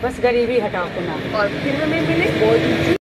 बस गरीबी हटाओ अपना। और फिर हमें मिले मोदी जी।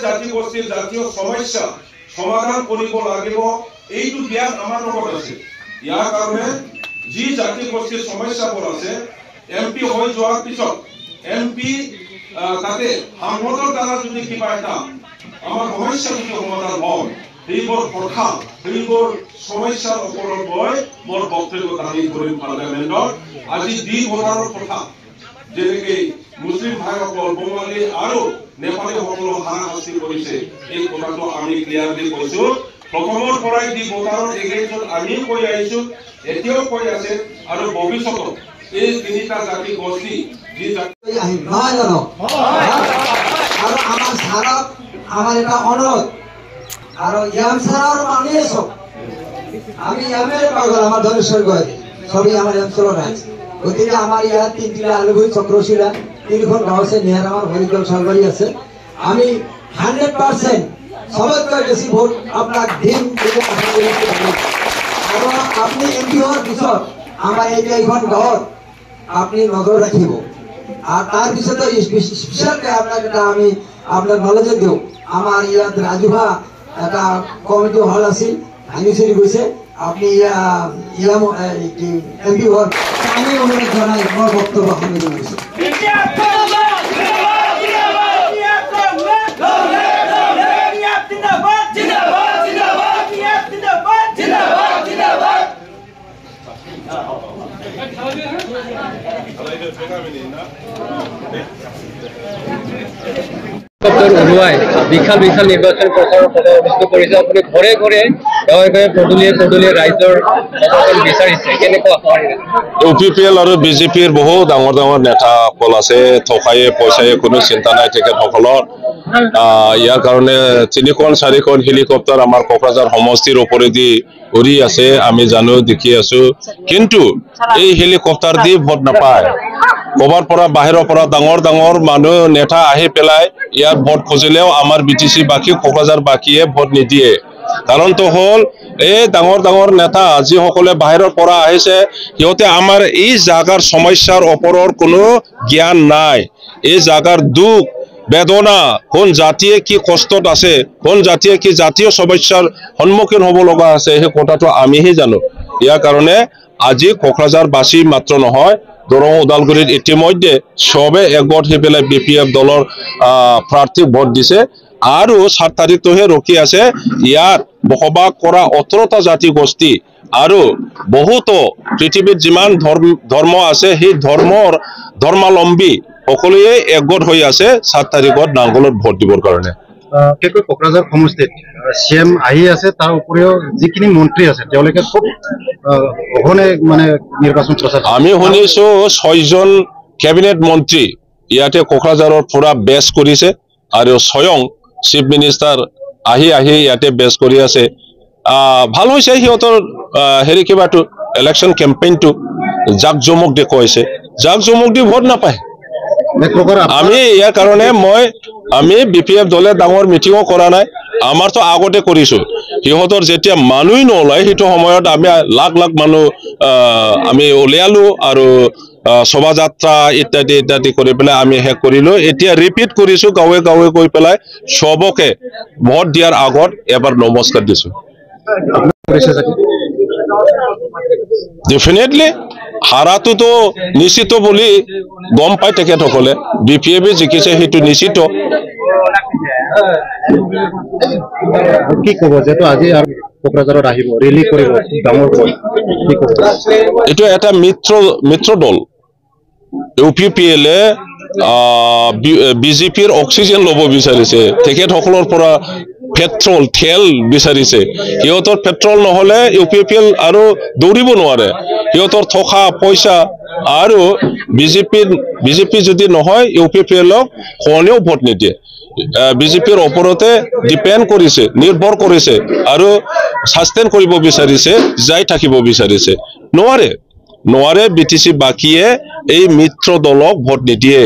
জাতি গোষ্ঠীৰ জাতীয় সমস্যা সমাধান কৰিব লাগিব এইটো জ্ঞান আমাৰ লগত আছে। ইয়াৰ কাৰণে যি জাতি গোষ্ঠীৰ সমস্যাবোৰ আছে এমপি হৈ যোৱাৰ পিছত এমপি তাতে সাংসদৰ দ্বাৰা যদি কিবা এটা আমাৰ সমস্যা যদি সমাধান হয় সেইবোৰ কথা সেইবোৰ সমস্যাৰ ওপৰত মই মোৰ বক্তব্য দাঙি ধৰিম পাৰ্লিয়ামেণ্টত। আজি দি ভোটাৰৰ কথা যেনেকৈ মুছলিম ভাইসকল বঙালী আৰু নেপালীসকলক হাৰাশাস্তি কৰিছে এই কথাটো আমি ক্লিয়াৰলি কৈছো। প্ৰথমৰ পৰাই দি ভোটাৰৰ এগেইনষ্টত আমি কৈ আহিছো, এতিয়াও কৈ আছে আৰু ভৱিষ্যতত এই তিনিটা জাতি গোষ্ঠী যি নহয় জানো আৰু আমাৰ ছাৰক আমাৰ এটা অনুৰোধ আৰু ইয়াম ছাৰৰ মানি আছো আমি ইয়ামেৰ পাগল আমাৰ ধনেশ্বৰ গয় সবই আমাৰ অঞ্চলত আছে। গতিকে আমাৰ ইয়াত তিনটিলা আলুগুৰি চক্ৰশিলা তিনিখন গাঁও আছে, নেহাৰ আমাৰ হৰিদল সৰকাৰি আছে। আমি 100% সবতকৈ বেছি ভোট আপনাক দিম আৰু আপনি এমপি হোৱাৰ পিছত আমাৰ এই কেইখন গাঁৱত আপনি নজৰ ৰাখিব আর তার পিছতে স্পেশালকে আপনাকে আমি আপনার নলেজে দিও। আমার ইয়াত রাজুভা একটা কমিটি হল আছিল ভাঙি চুরি গৈছে, আপনি এমপি হল আমি অনুরোধ জানাই আমার বক্তব্য আমি জানাইছো। বিশাল বিশাল নির্বাচন প্রচারের কথা অনুষ্ঠিত কৰিছে। আপুনি ঘৰে ঘৰে গাঁৱে গাঁৱে পদূলিয়ে পদূলিয়ে ৰাইজৰ সমৰ্থন বিচাৰিছে, কেনেকুৱা হয়? UPPL আৰু BJPৰ বহু ডাঙৰ ডাঙৰ নেতাসকল আছে, থকায়ে পইচায়ে কোনো চিন্তা নাই তেখেতসকলৰ। ইয়াৰ কাৰণে 3খন 4খন হেলিকপ্টাৰ আমাৰ কোকৰাঝাৰ সমষ্টিৰ ওপৰেদি উৰি আছে, আমি জানো দেখি আছো। কিন্তু এই হেলিকপ্টাৰ দি ভোট নাপায়। কবাৰ পৰা বাহিৰৰ পৰা ডাঙৰ ডাঙৰ মানুহ নেতা আহি পেলাই ইয়াত ভোট খুজিলেও আমাৰ BTC বাকী কোকৰাঝাৰ বাকীয়ে ভোট নিদিয়ে। কাৰণটো হ'ল এই ডাঙৰ ডাঙৰ নেতা যিসকলে বাহিৰৰ পৰা আহিছে সিহঁতে আমাৰ এই জাগাৰ সমস্যাৰ ওপৰত কোনো জ্ঞান নাই। এই জাগাৰ দুখ বেদনা কোন জাতিয়ে কি কষ্টত আছে, কোন জাতিয়ে কি জাতীয় সমস্যাৰ সন্মুখীন হ'ব লগা আছে সেই কথাটো আমিহে জানো। ইয়াৰ কাৰণে আজি কোকৰাঝাৰবাসী মাত্ৰ নহয়, দৰং ওদালগুৰিত ইতিমধ্যে সবে একগোট হৈ পেলাই BPF দলৰ প্ৰাৰ্থীক ভোট দিছে আৰু 7 তাৰিখটোহে ৰখি আছে। ইয়াত বসবাস কৰা 18টা জাতি গোষ্ঠী আৰু বহুতো পৃথিৱীত যিমান ধৰ্ম আছে সেই ধৰ্মাৱলম্বী সকলোৱে একগোট হৈ আছে 7 তাৰিখত নাংগলত ভোট দিবৰ কাৰণে। কোকৰাঝাৰ সমষ্টিত CM আহি আছে, তাৰ উপৰিও যিখিনি মন্ত্ৰী আছে তেওঁলোকে খুব অহনে মানে নিৰ্বাচন প্ৰচাৰ। আমি শুনিছো 6জন কেবিনেট মন্ত্ৰী ইয়াতে কোকৰাঝাৰৰ পুৰা বেছ কৰিছে আৰু স্বয়ং চিফ মিনিষ্টাৰ আহি ইয়াতে বেছ কৰি আছে। ভাল হৈছে সিহঁতৰ হেৰি কিবাটো ইলেকশ্যন কেম্পেইনটো জাক জমক দেখুৱাইছে, জাক জমক দি ভোট নাপায়। আমি ইয়াৰ কাৰণে আমি BPF দলে ডাঙৰ মিটিঙো কৰা নাই, আমাৰতো আগতে কৰিছো। সিহঁতৰ যেতিয়া মানুহ নলয় সেইটো সময়ত আমি লাখ লাখ মানুহ আমি উলিয়ালো আৰু শোভাযাত্ৰা ইত্যাদি ইত্যাদি কৰি পেলাই আমি শেষ কৰিলো। এতিয়া ৰিপিট কৰিছো, গাঁৱে গাঁৱে গৈ পেলাই সবকে ভোট দিয়াৰ আগত এবাৰ নমস্কাৰ দিছো। ডেফিনেটলি হাৰাটোতো নিশ্চিত বুলি গম পায় তেখেতসকলে। BPF জিকিছে সেইটো নিশ্চিত। কি ক'ব যেটো আজি আৰু কোকৰাঝাৰত আহিব ৰেলী কৰিব ডাঙৰ কি ক'ব? এইটো এটা মিত্ৰ দল। UPPL বিজেপিৰ অক্সিজেন ল'ব বিচাৰিছে তেখেতসকলৰ পৰা পেট্ৰল তেল বিচাৰিছে সিহঁতৰ পেট্ৰল নহ'লে UPPL আৰু দৌৰিব নোৱাৰে সিহঁতৰ থকা পইচা আৰু বিজেপি যদি নহয় UPPLক কোনেও ভোট নিদিয়ে বিজেপিৰ ওপৰতে ডিপেণ্ড কৰিছে নিৰ্ভৰ কৰিছে আৰু সাস্টেইন কৰিব বিচাৰিছে যাই থাকিব বিচাৰিছে নোৱাৰে BTC বাকীয়ে এই মিত্ৰ দলক ভোট নিদিয়ে